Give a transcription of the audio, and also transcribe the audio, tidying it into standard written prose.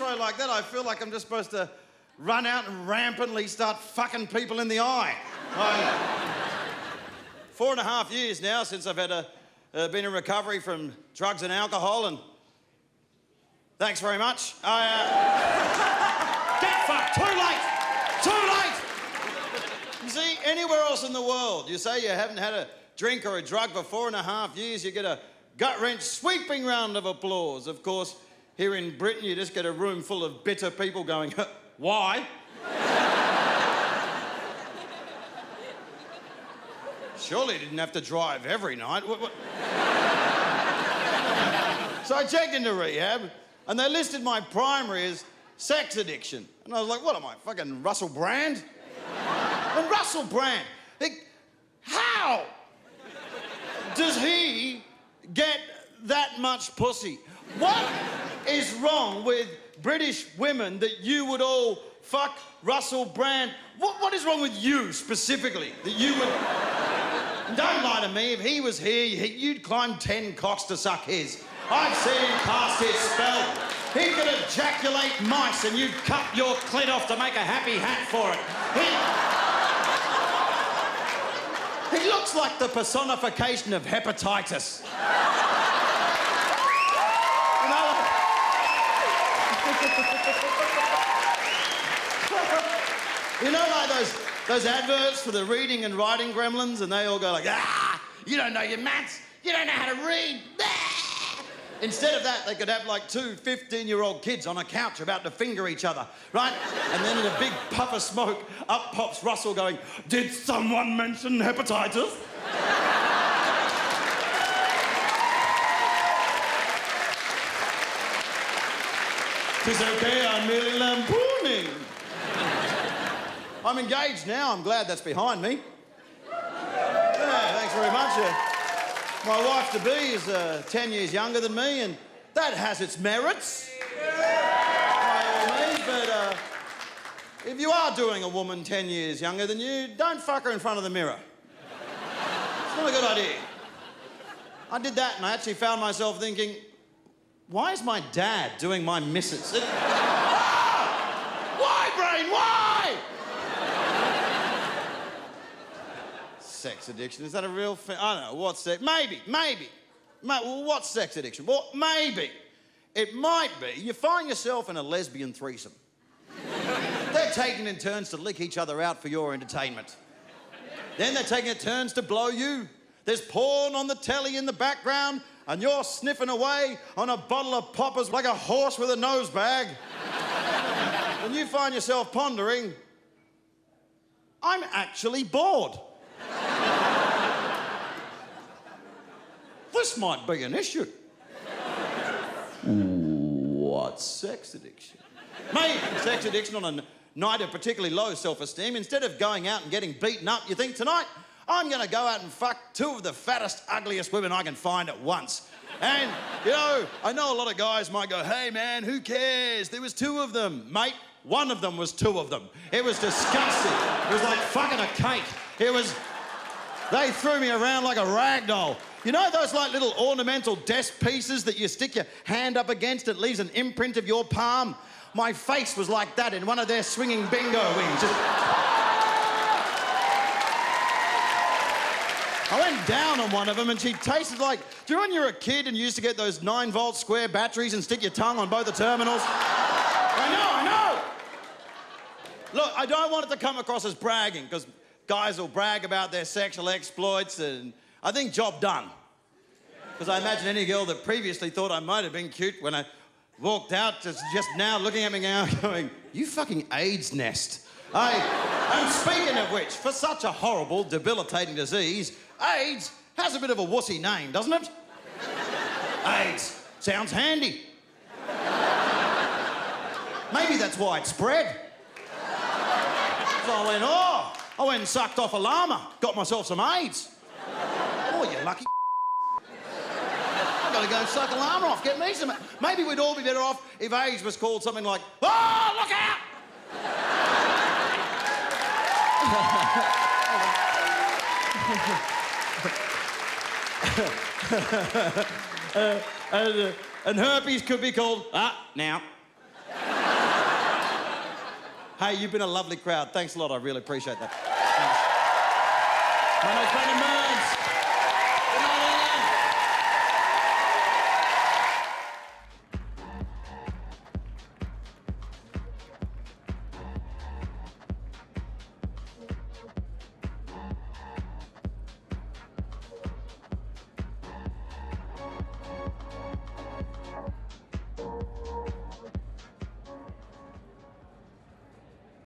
intro like that, I feel like I'm just supposed to run out and rampantly start fucking people in the eye. 4.5 years now since I've had been in recovery from drugs and alcohol, and thanks very much. Get fucked, too late! Too late! You see, anywhere else in the world, you say you haven't had a drink or a drug for 4.5 years, you get a gut-wrench, sweeping round of applause. Of course, here in Britain, you just get a room full of bitter people going, why? Surely you didn't have to drive every night. What? So I checked into rehab, and they listed my primary as sex addiction. And I was like, what am I, fucking Russell Brand? And Russell Brand, how does he get that much pussy? What is wrong with British women that you would all fuck Russell Brand? What is wrong with you specifically that you would... Don't lie to me. If he was here, you'd climb 10 cocks to suck his. I've seen him cast his spell. He could ejaculate mice and you'd cut your clit off to make a happy hat for it. He looks like the personification of hepatitis. You know, like those adverts for the reading and writing gremlins, and they all go like, you don't know your maths, you don't know how to read. Instead of that, they could have like two 15-year-old kids on a couch about to finger each other, right? And then in a big puff of smoke, up pops Russell going, did someone mention hepatitis? It's okay, I'm merely lampooning. I'm engaged now. I'm glad that's behind me. Yeah, thanks very much. My wife-to-be is 10 years younger than me, and that has its merits. By all means, but if you are doing a woman 10 years younger than you, don't fuck her in front of the mirror. It's not a good idea. I did that, and I actually found myself thinking, why is my dad doing my missus? Why, Brain, why? Sex addiction, is that a real thing? I don't know, what's sex? Maybe. Well, what's sex addiction? Well, maybe. It might be you find yourself in a lesbian threesome. They're taking in turns to lick each other out for your entertainment. Then they're taking it turns to blow you. There's porn on the telly in the background, and you're sniffing away on a bottle of poppers like a horse with a nose bag. And you find yourself pondering, I'm actually bored. This might be an issue. What's sex addiction? Maybe sex addiction on a night of particularly low self-esteem. Instead of going out and getting beaten up, you think, tonight, I'm going to go out and fuck two of the fattest, ugliest women I can find at once. And, you know, I know a lot of guys might go, hey, man, who cares? There was two of them. Mate, one of them was two of them. It was disgusting. It was like fucking a cake. It was... They threw me around like a rag doll. You know those like little ornamental desk pieces that you stick your hand up against, it leaves an imprint of your palm? My face was like that in one of their swinging bingo wings. I went down on one of them and she tasted like... Do you know when you were a kid and you used to get those 9-volt square batteries and stick your tongue on both the terminals? I know! Look, I don't want it to come across as bragging, because guys will brag about their sexual exploits, and I think job done. Because I imagine any girl that previously thought I might have been cute when I walked out is just now looking at me now going, you fucking AIDS nest. And speaking of which, for such a horrible, debilitating disease, AIDS has a bit of a wussy name, doesn't it? AIDS. Sounds handy. Maybe that's why it spread. So I went and sucked off a llama, got myself some AIDS. Oh, you lucky I've got to go and suck a llama off, get me some... Maybe we'd all be better off if AIDS was called something like, oh, look out! And herpes could be called, now. Hey, you've been a lovely crowd. Thanks a lot. I really appreciate that. Thanks. My name's Brendon.